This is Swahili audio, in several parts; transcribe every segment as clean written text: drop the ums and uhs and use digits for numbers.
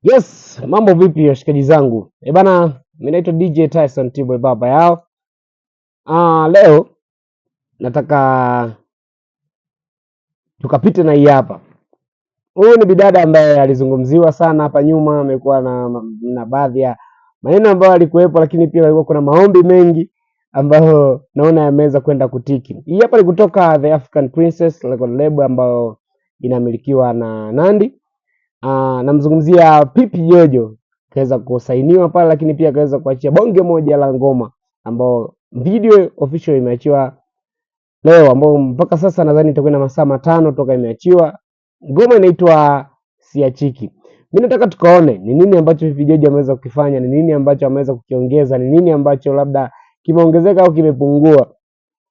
Yes, mambo vipi washikaji zangu? Bana, mimi naitwa DJ Tyson T-Boy baba yao. Leo nataka tukapite na hii hapa. Huyu ni bidada ambaye alizungumziwa sana hapa nyuma, amekuwa na baadhi ya maneno ambayo alikuwepo, lakini pia kulikuwa kuna maombi mengi ambayo naona yameweza kwenda kutiki. Hii hapa ni kutoka The African Princess record label ambayo inamilikiwa na Nandy. Namzungumzia Pipi Jojo, kaweza kusainiwa pale, lakini pia kaweza kuachia bonge moja la ngoma ambao video official imeachiwa leo, ambao mpaka sasa nadhani itakuwa na masaa 5 toka imeachiwa. Ngoma inaitwa Siachiki. Mimi nataka tukaone ni nini ambacho Pipi Jojo ameweza kukifanya, ni nini ambacho ameweza kukiongeza, ni nini ambacho labda kimeongezeka au kimepungua.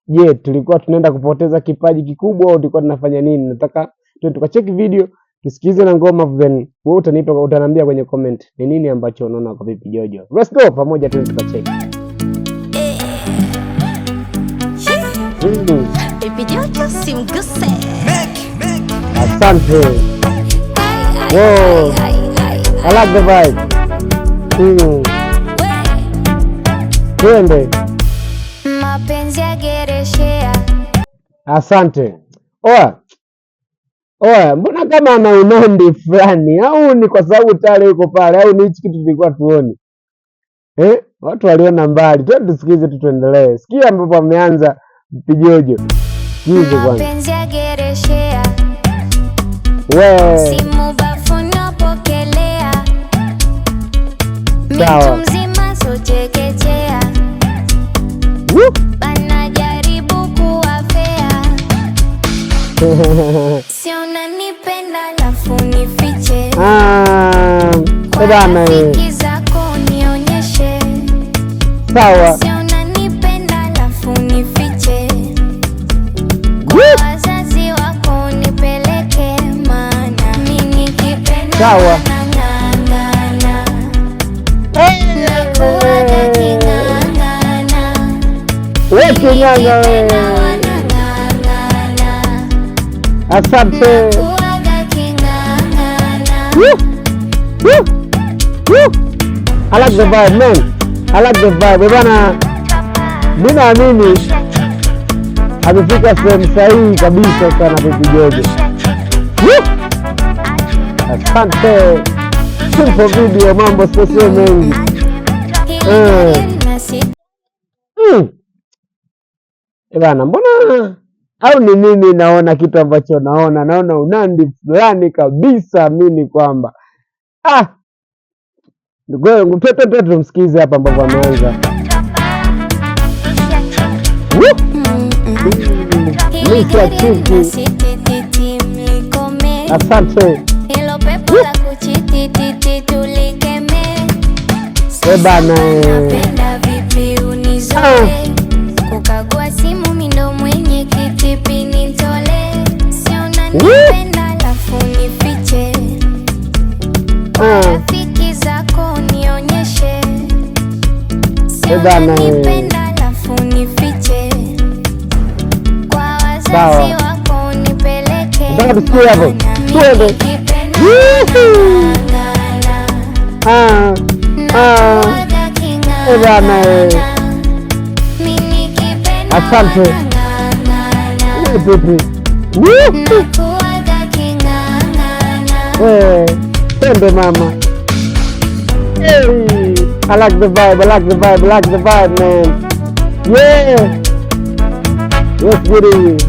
Je, tulikuwa tunaenda kupoteza kipaji kikubwa au tulikuwa tunafanya nini? Nataka tukacheki video, tusikize na ngoma, then wewe utaniambia kwenye comment ni nini ambacho unaona kwa Pipi Jojo. Let's go pamoja tu tukacheki. Pipi Jojo simguse. Asante. Wow. I like the vibe. Twende. Mapenzi ya gereshea. Asante. Oya, mbona kama ana unondi fulani, au ni kwa sababu tale yuko pale, au ni hichi kitu tulikuwa tuoni? Watu waliona mbali. Twende tusikize tu tuendelee. Sikia ambapo ameanza Pipi Jojo. Sikize kwanza. Mapenzi ya gereshea. Simu bafuni pokelea. Sawa. Mtu mzima sochekechea. Banajaribu kuwafea. Si unanipenda lafu nifiche. Rafiki zako nionyeshe. Sawa. Si unanipenda lafu nifiche. Kwa wazazi wako nipeleke, maana mimi nikipenda Sawa. nang'ang'ana. Nakuwaga king'ang'ana. Wote nyanga wewe. Asante. I like the vibe, man. I like the vibe. Bwana, mimi naamini amefika sehemu sahihi kabisa sana Pipi Jojo. Asante. Simple video, mambo sio mengi. Bwana, mbona au ni mimi naona kitu ambacho naona unandi fulani kabisa, mimi kwamba ngoja tumsikize hapa ambapo ameanza. Asante. Bana, kukagua simu mindo mwenye kitipi nitole. Si unanipenda lafu nifiche. Rafiki zako nionyeshe. Si unanipenda lafu nifiche. Kwa wazazi wako nipeleke. Twende. Asante. Twende mama. I like the vibe, man. Yeah. Let's get it.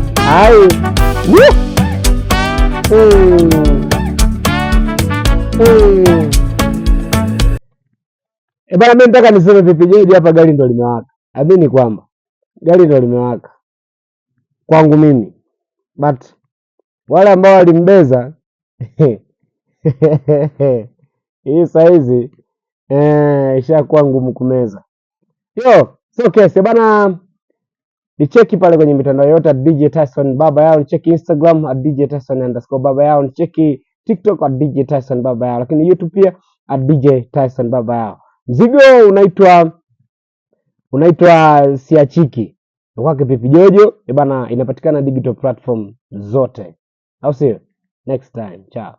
Bana, mimi nataka niseme Pipi Jojo hapa, gari ndo limewaka. Amini kwamba gari ndo limewaka kwangu mimi, but wale ambao walimbeza hii saizi ishakuwa ngumu kumeza. So kesi bana, nicheki pale kwenye mitandao yote DJ Tyson baba yao, nicheki Instagram DJ Tyson_baba yao, nicheki TikTok DJ Tyson baba yao, lakini YouTube pia DJ Tyson baba yao. Mzigo unaitwa Siachiki kwake Pipi Jojo bana, inapatikana digital platform zote, au sio? Next time, ciao.